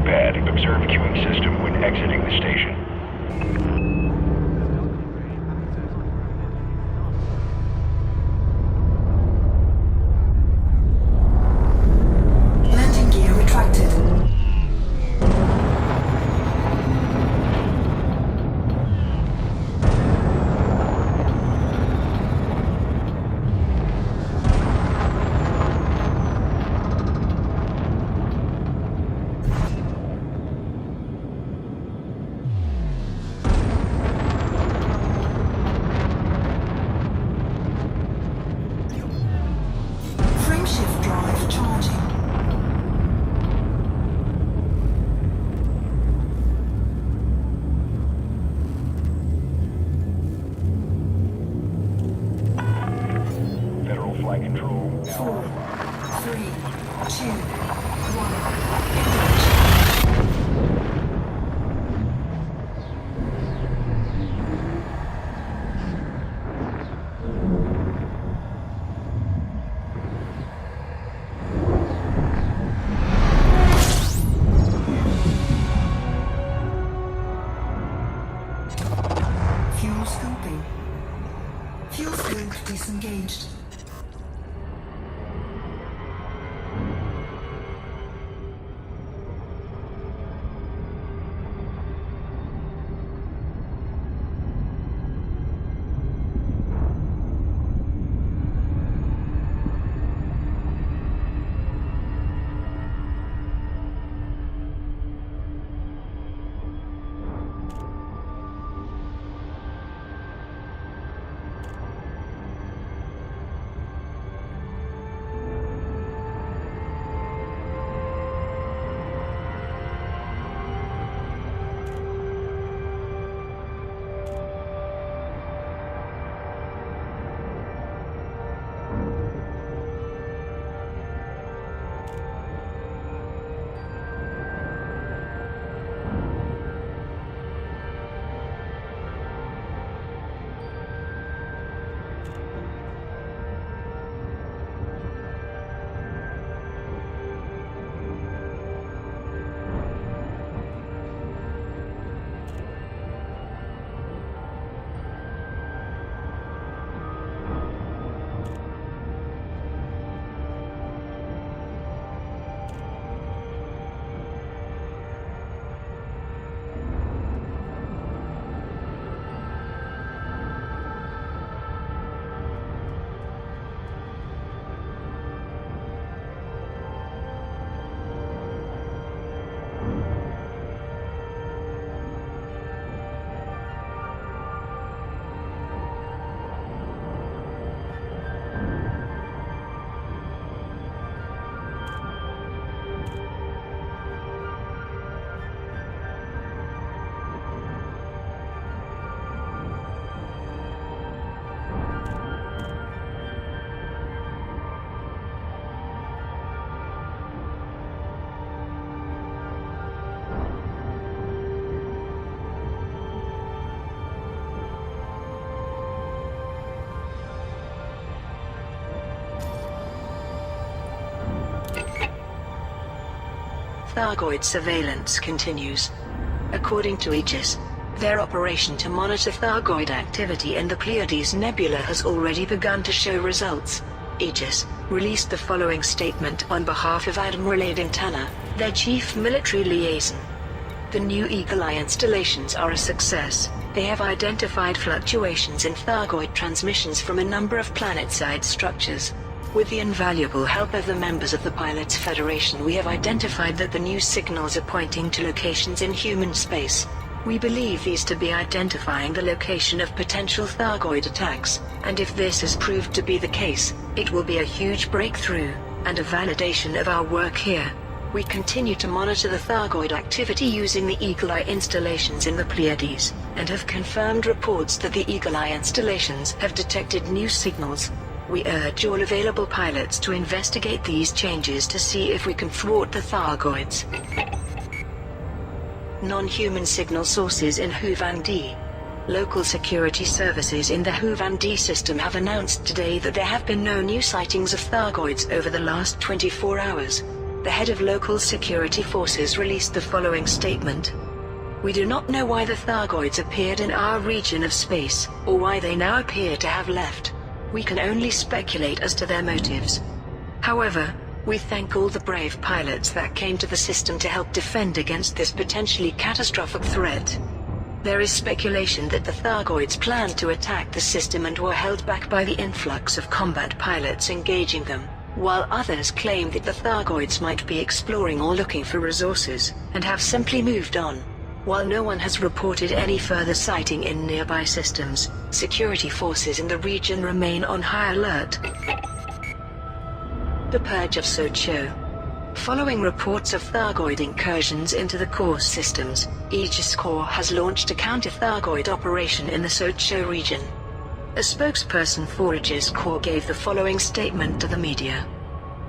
Traffic bad. Observe queuing system when exiting the station. Landing gear retracted. Frameshift drive charging. Federal flight control. Now 4, 3, 2, 1. Fuel scoping. Fuel scope disengaged. Thargoid surveillance continues. According to Aegis, their operation to monitor Thargoid activity in the Pleiades Nebula has already begun to show results. Aegis released the following statement on behalf of Admiral Aiden Tanner, their chief military liaison. The new Eagle Eye installations are a success. They have identified fluctuations in Thargoid transmissions from a number of planet-side structures. With the invaluable help of the members of the Pilots Federation, we have identified that the new signals are pointing to locations in human space. We believe these to be identifying the location of potential Thargoid attacks, and if this is proved to be the case, it will be a huge breakthrough, and a validation of our work here. We continue to monitor the Thargoid activity using the Eagle Eye installations in the Pleiades, and have confirmed reports that the Eagle Eye installations have detected new signals. We urge all available pilots to investigate these changes to see if we can thwart the Thargoids. Non-human signal sources in Huvandi. Local security services in the Huvandi system have announced today that there have been no new sightings of Thargoids over the last 24 hours. the head of local security forces released the following statement. We do not know why the Thargoids appeared in our region of space, or why they now appear to have left. We can only speculate as to their motives. However, we thank all the brave pilots that came to the system to help defend against this potentially catastrophic threat. There is speculation that the Thargoids planned to attack the system and were held back by the influx of combat pilots engaging them, while others claim that the Thargoids might be exploring or looking for resources, and have simply moved on. While no one has reported any further sighting in nearby systems, security forces in the region remain on high alert. The Purge of Socho. Following reports of Thargoid incursions into the core systems, Aegis Corps has launched a counter-Thargoid operation in the Socho region. A spokesperson for Aegis Corps gave the following statement to the media.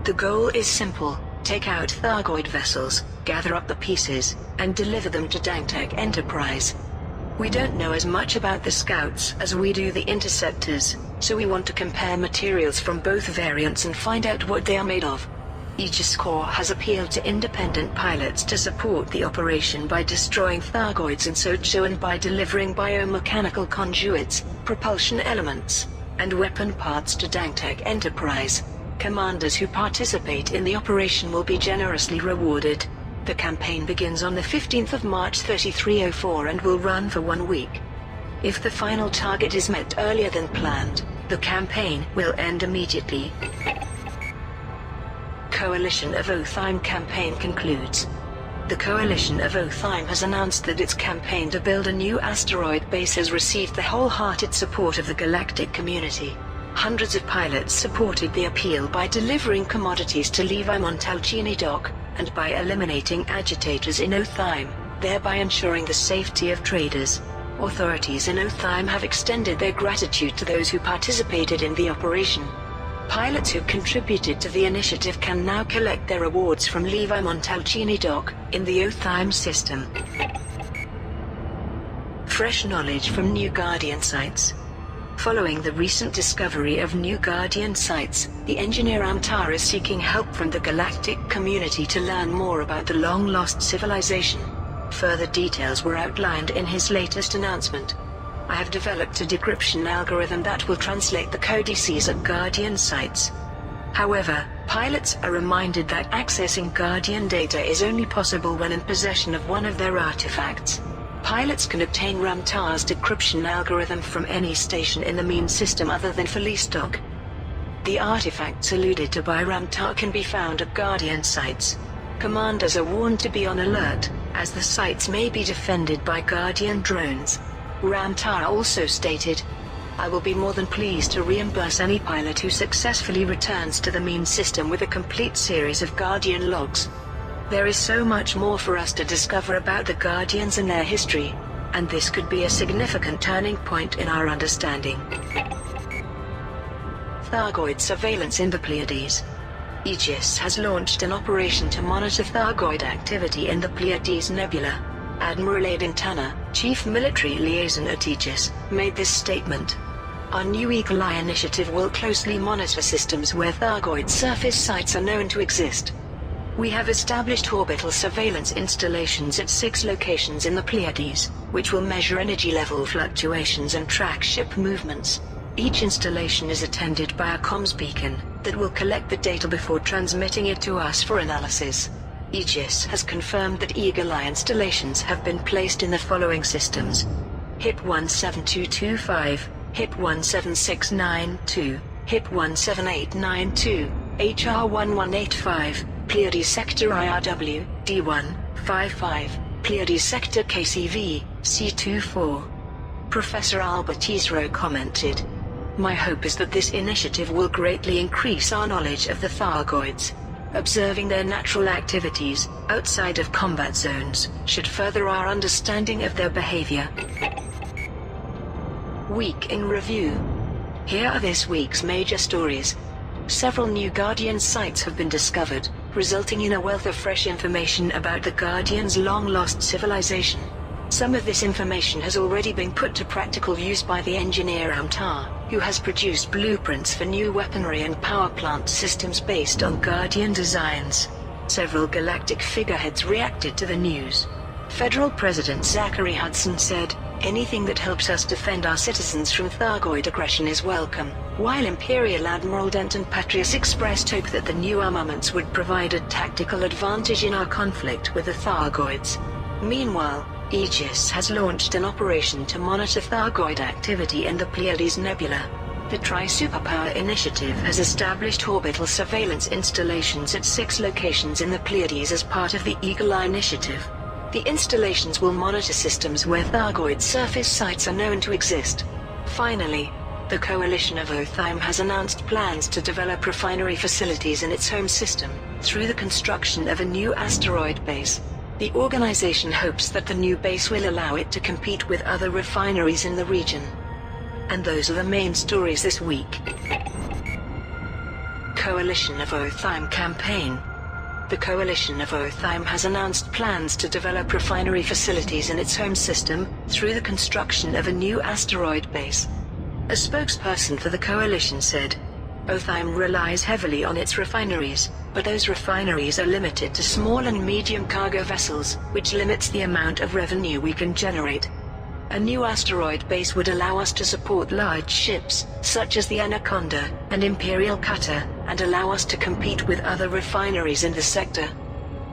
The goal is simple: take out Thargoid vessels, gather up the pieces, and deliver them to Dangtech Enterprise. We don't know as much about the Scouts as we do the Interceptors, so we want to compare materials from both variants and find out what they are made of. Aegis Corps has appealed to independent pilots to support the operation by destroying Thargoids in Socho and by delivering biomechanical conduits, propulsion elements, and weapon parts to Dangtech Enterprise. Commanders who participate in the operation will be generously rewarded. The campaign begins on the 15th of March 3304 and will run for 1 week. If the final target is met earlier than planned, the campaign will end immediately. Coalition of Otheim campaign concludes. The Coalition of Otheim has announced that its campaign to build a new asteroid base has received the wholehearted support of the galactic community. Hundreds of pilots supported the appeal by delivering commodities to Levi Montalcini dock, and by eliminating agitators in Otheim, thereby ensuring the safety of traders. Authorities in Otheim have extended their gratitude to those who participated in the operation. Pilots who contributed to the initiative can now collect their rewards from Levi Montalcini dock, in the Otheim system. Fresh knowledge from New Guardian sites. Following the recent discovery of New Guardian sites, the engineer Amtar is seeking help from the galactic community to learn more about the long-lost civilization. Further details were outlined in his latest announcement. I have developed a decryption algorithm that will translate the codices at Guardian sites. However, pilots are reminded that accessing Guardian data is only possible when in possession of one of their artifacts. Pilots can obtain Ramtar's decryption algorithm from any station in the main system other than Felistock. The artifacts alluded to by Ramtar can be found at Guardian sites. Commanders are warned to be on alert, as the sites may be defended by Guardian drones. Ramtar also stated, I will be more than pleased to reimburse any pilot who successfully returns to the main system with a complete series of Guardian logs. There is so much more for us to discover about the Guardians and their history, and this could be a significant turning point in our understanding. Thargoid surveillance in the Pleiades. Aegis has launched an operation to monitor Thargoid activity in the Pleiades Nebula. Admiral Aidan Tanner, Chief Military Liaison at Aegis, made this statement. Our new Eagle Eye initiative will closely monitor systems where Thargoid surface sites are known to exist. We have established orbital surveillance installations at 6 locations in the Pleiades, which will measure energy level fluctuations and track ship movements. Each installation is attended by a comms beacon that will collect the data before transmitting it to us for analysis. Aegis has confirmed that Eagle Eye installations have been placed in the following systems: HIP 17225, HIP 17692, HIP 17892, HR 1185, Pleiades Sector IRW, D155, Pleiades Sector KCV, C24. Professor Albert Isro commented, My hope is that this initiative will greatly increase our knowledge of the Thargoids. Observing their natural activities, outside of combat zones, should further our understanding of their behavior. Week in Review. Here are this week's major stories. Several new Guardian sites have been discovered, resulting in a wealth of fresh information about the Guardians' long-lost civilization. Some of this information has already been put to practical use by the engineer Amtar, who has produced blueprints for new weaponry and power plant systems based on Guardian designs. Several galactic figureheads reacted to the news. Federal President Zachary Hudson said, "Anything that helps us defend our citizens from Thargoid aggression is welcome," while Imperial Admiral Denton Patrius expressed hope that the new armaments would provide a tactical advantage in our conflict with the Thargoids. Meanwhile, Aegis has launched an operation to monitor Thargoid activity in the Pleiades Nebula. The Tri-Superpower Initiative has established orbital surveillance installations at 6 locations in the Pleiades as part of the Eagle Eye Initiative. The installations will monitor systems where Thargoid surface sites are known to exist. Finally, the Coalition of Othime has announced plans to develop refinery facilities in its home system, through the construction of a new asteroid base. The organization hopes that the new base will allow it to compete with other refineries in the region. And those are the main stories this week. Coalition of Othime campaign. The Coalition of Othime has announced plans to develop refinery facilities in its home system, through the construction of a new asteroid base. A spokesperson for the coalition said, "Othime relies heavily on its refineries, but those refineries are limited to small and medium cargo vessels, which limits the amount of revenue we can generate. A new asteroid base would allow us to support large ships, such as the Anaconda and Imperial Cutter, and allow us to compete with other refineries in the sector."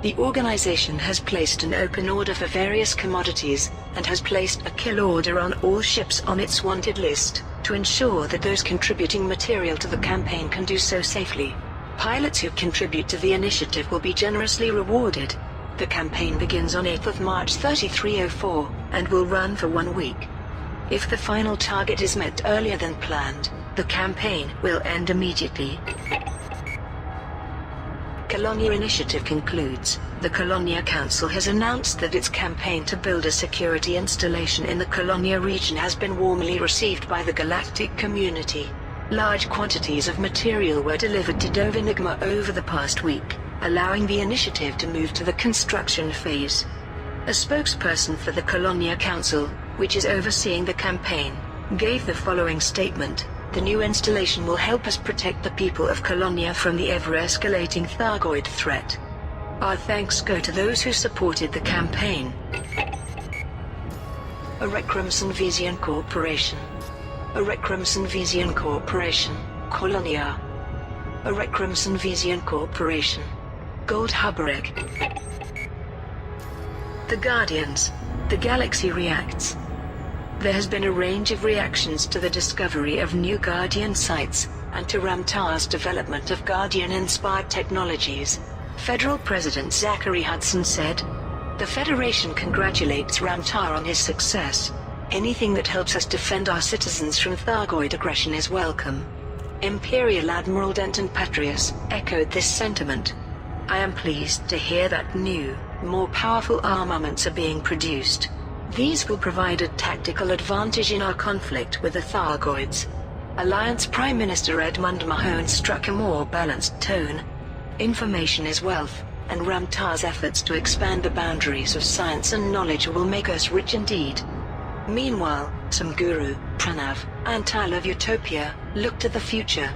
The organization has placed an open order for various commodities, and has placed a kill order on all ships on its wanted list, to ensure that those contributing material to the campaign can do so safely. Pilots who contribute to the initiative will be generously rewarded. The campaign begins on 8th of March 3304, and will run for 1 week. If the final target is met earlier than planned, the campaign will end immediately. Colonia Initiative concludes. The Colonia Council has announced that its campaign to build a security installation in the Colonia region has been warmly received by the galactic community. Large quantities of material were delivered to Dove Enigma over the past week, allowing the initiative to move to the construction phase. A spokesperson for the Colonia Council, which is overseeing the campaign, gave the following statement: "The new installation will help us protect the people of Colonia from the ever-escalating Thargoid threat. Our thanks go to those who supported the campaign." Crimson Vision Corporation. Crimson Vision Corporation, Colonia. Crimson Vision Corporation, Gold Hubberick. The Guardians. The galaxy reacts. There has been a range of reactions to the discovery of new Guardian sites, and to Ramtar's development of Guardian-inspired technologies. Federal President Zachary Hudson said, "The Federation congratulates Ramtar on his success. Anything that helps us defend our citizens from Thargoid aggression is welcome." Imperial Admiral Denton Patrius echoed this sentiment. "I am pleased to hear that new, more powerful armaments are being produced. These will provide a tactical advantage in our conflict with the Thargoids." Alliance Prime Minister Edmund Mahone struck a more balanced tone. "Information is wealth, and Ramtar's efforts to expand the boundaries of science and knowledge will make us rich indeed." Meanwhile, Samguru, Pranav, and Tile of Utopia look to the future.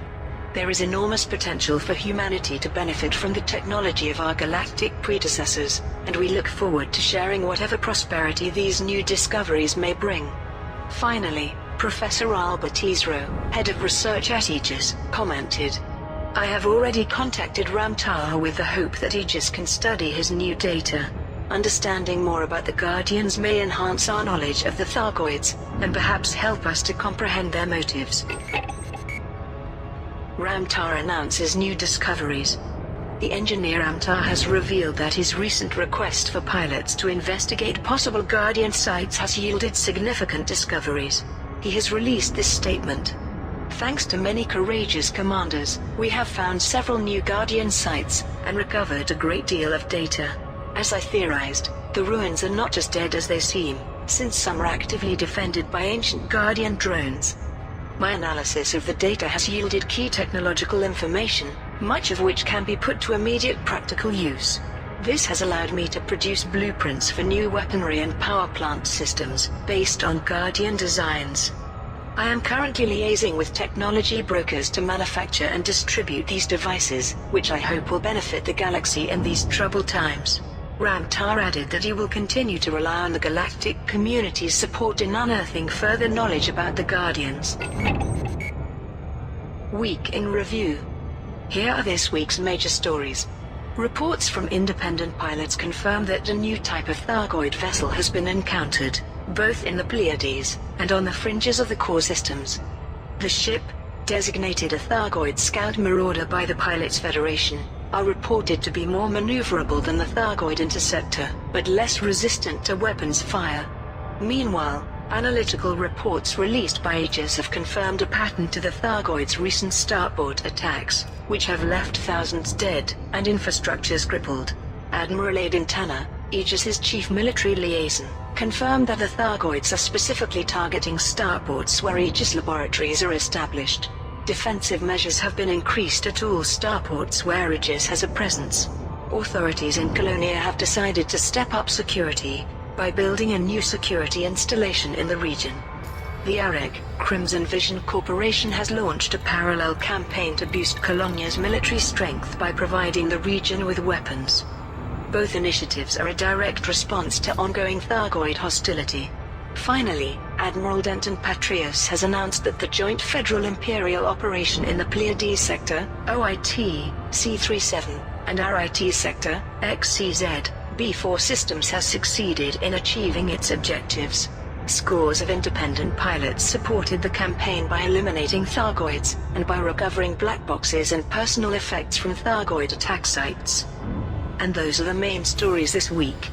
There is enormous potential for humanity to benefit from the technology of our galactic predecessors, and we look forward to sharing whatever prosperity these new discoveries may bring. Finally, Professor Albert Isro, head of research at Aegis, commented, "I have already contacted Ramtar with the hope that Aegis can study his new data. Understanding more about the Guardians may enhance our knowledge of the Thargoids, and perhaps help us to comprehend their motives." Ramtar announces new discoveries. The engineer Ramtar has revealed that his recent request for pilots to investigate possible Guardian sites has yielded significant discoveries. He has released this statement. "Thanks to many courageous commanders, we have found several new Guardian sites, and recovered a great deal of data. As I theorized, the ruins are not as dead as they seem, since some are actively defended by ancient Guardian drones. My analysis of the data has yielded key technological information, much of which can be put to immediate practical use. This has allowed me to produce blueprints for new weaponry and power plant systems, based on Guardian designs. I am currently liaising with technology brokers to manufacture and distribute these devices, which I hope will benefit the galaxy in these troubled times. Ramtar added that he will continue to rely on the galactic community's support in unearthing further knowledge about the Guardians. Week in Review. Here are this week's major stories. Reports from independent pilots confirm that a new type of Thargoid vessel has been encountered, both in the Pleiades and on the fringes of the core systems. The ship, designated a Thargoid Scout Marauder by the Pilots Federation, are reported to be more maneuverable than the Thargoid Interceptor, but less resistant to weapons fire. Meanwhile, analytical reports released by Aegis have confirmed a pattern to the Thargoid's recent starboard attacks, which have left thousands dead and infrastructures crippled. Admiral Tanner, Aegis's chief military liaison, confirmed that the Thargoids are specifically targeting starports where Aegis laboratories are established. Defensive measures have been increased at all starports where Aegis has a presence. Authorities in Colonia have decided to step up security by building a new security installation in the region. The AREC, Crimson Vision Corporation, has launched a parallel campaign to boost Colonia's military strength by providing the region with weapons. Both initiatives are a direct response to ongoing Thargoid hostility. Finally, Admiral Denton Patrios has announced that the Joint Federal Imperial Operation in the Pleiades Sector, OIT, C-37, and RIT Sector, XCZ, B4 systems has succeeded in achieving its objectives. Scores of independent pilots supported the campaign by eliminating Thargoids, and by recovering black boxes and personal effects from Thargoid attack sites. And those are the main stories this week.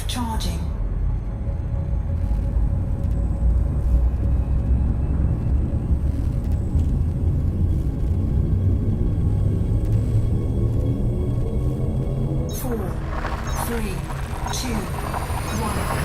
charging. Four, three, two, one.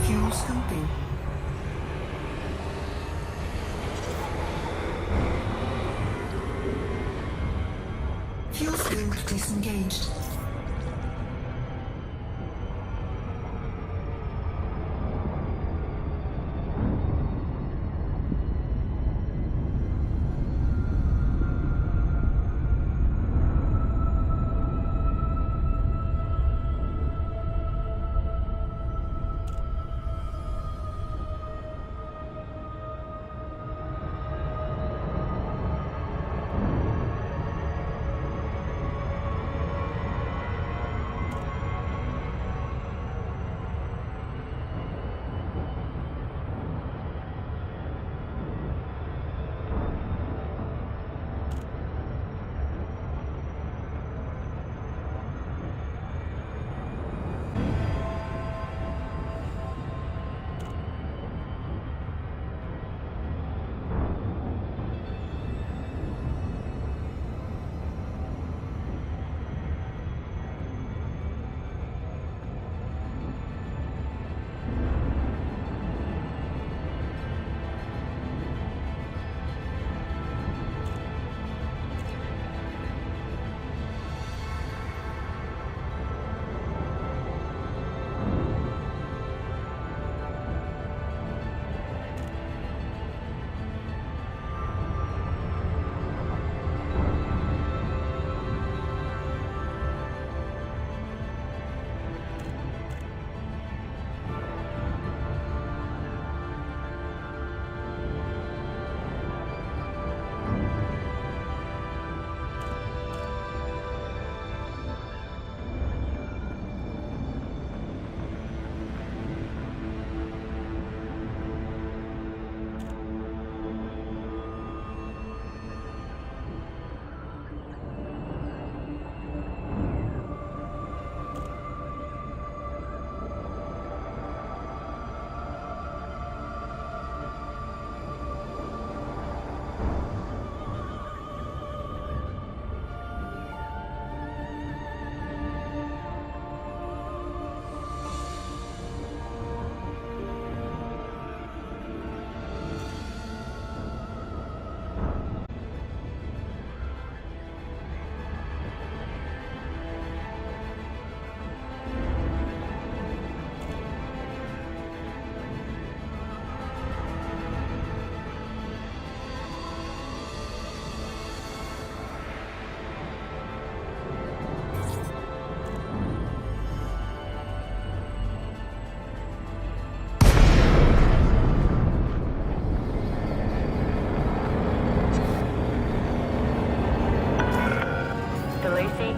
Fuel scooping. Fuel scoop disengaged.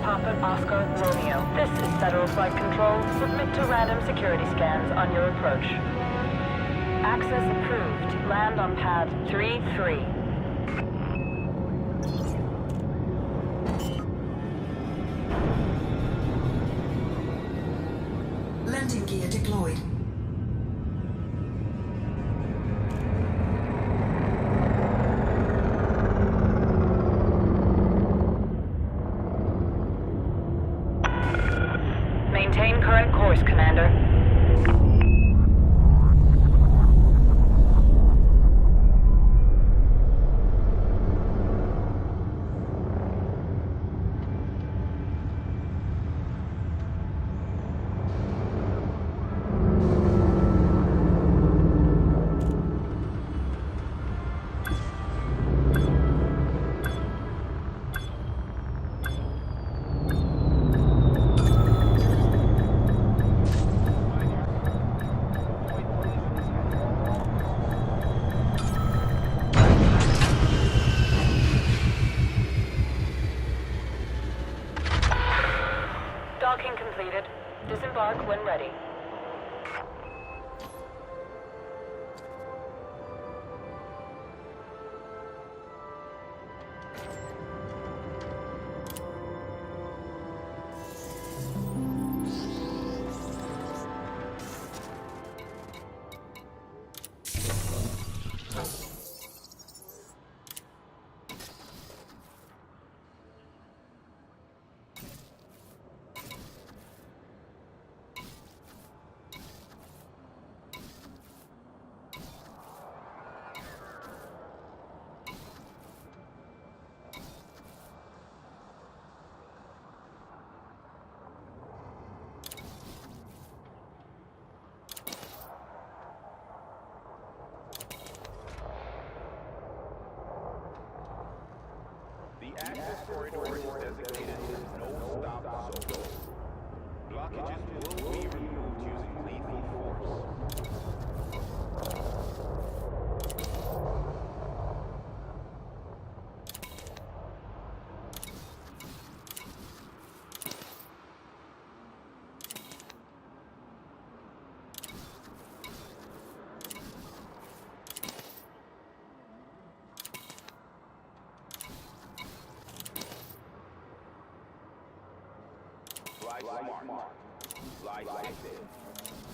Papa Oscar Romeo. This is Federal Flight Control. Submit to random security scans on your approach. Access approved. Land on pad 3-3. Landing gear deployed. Maintain current course, Commander. Docking completed. Disembark when ready. The access corridor is designated as no-stop zone. Blockages will be removed using lethal force. Fly smart. Fly safe.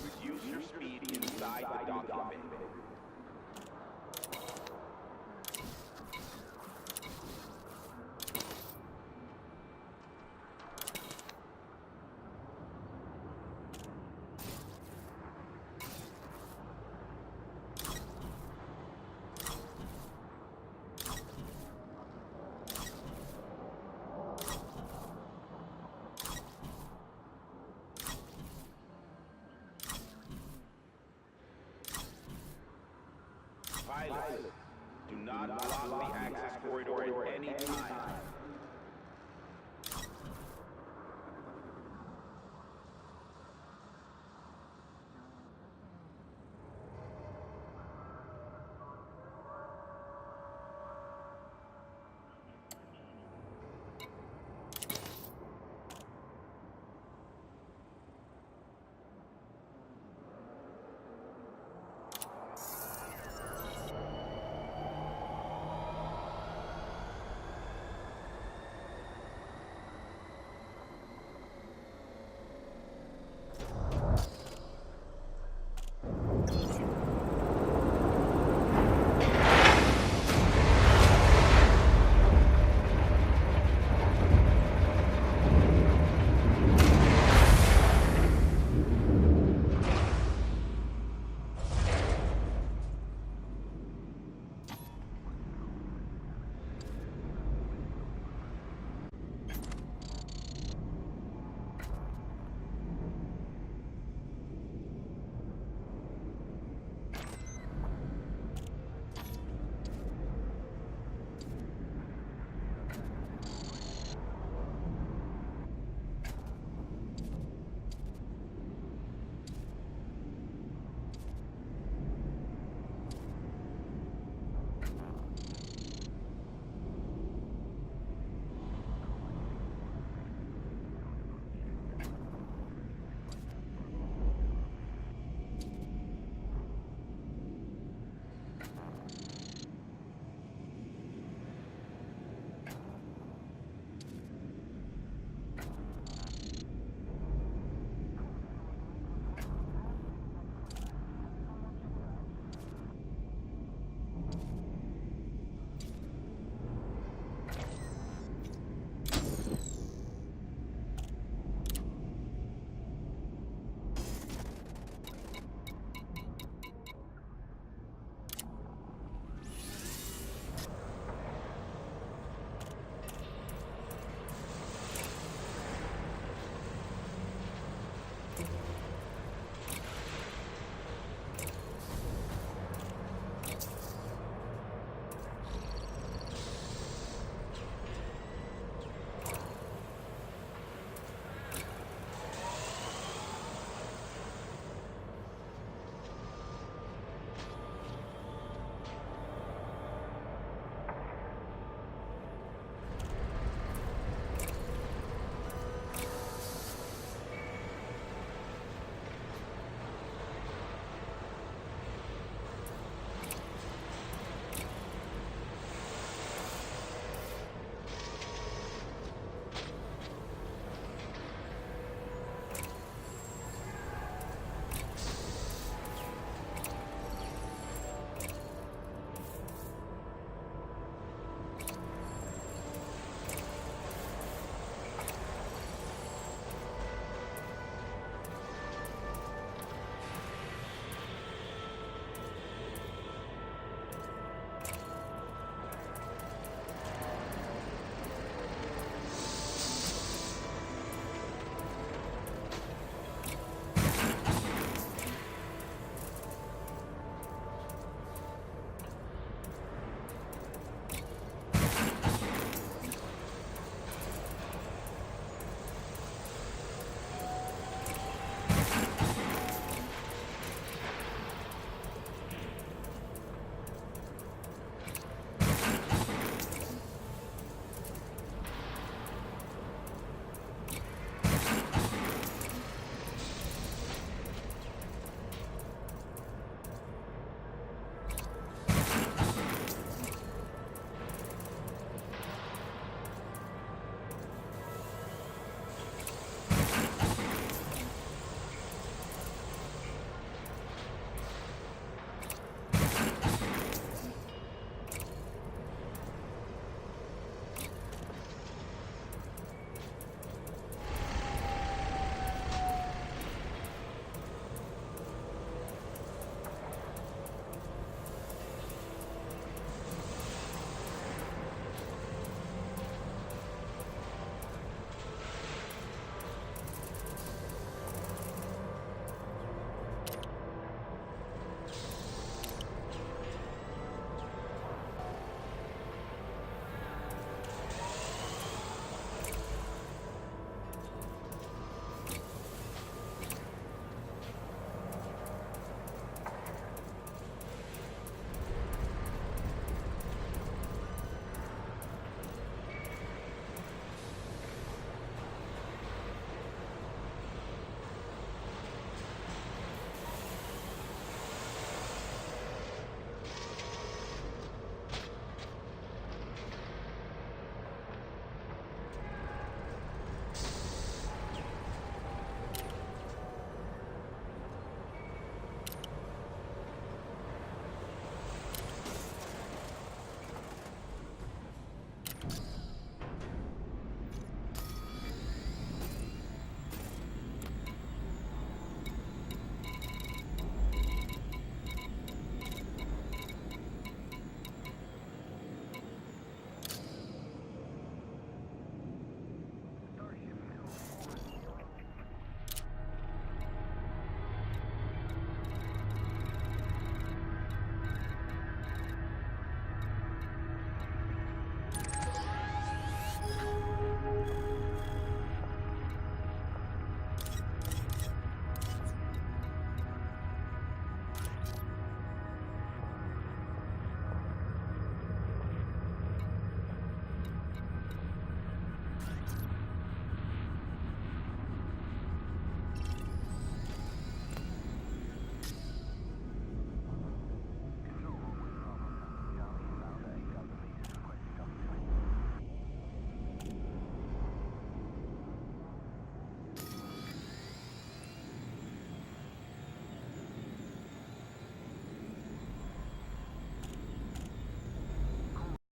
Reduce your speed inside the docking bay. Pilots, do not block the access corridor at any time.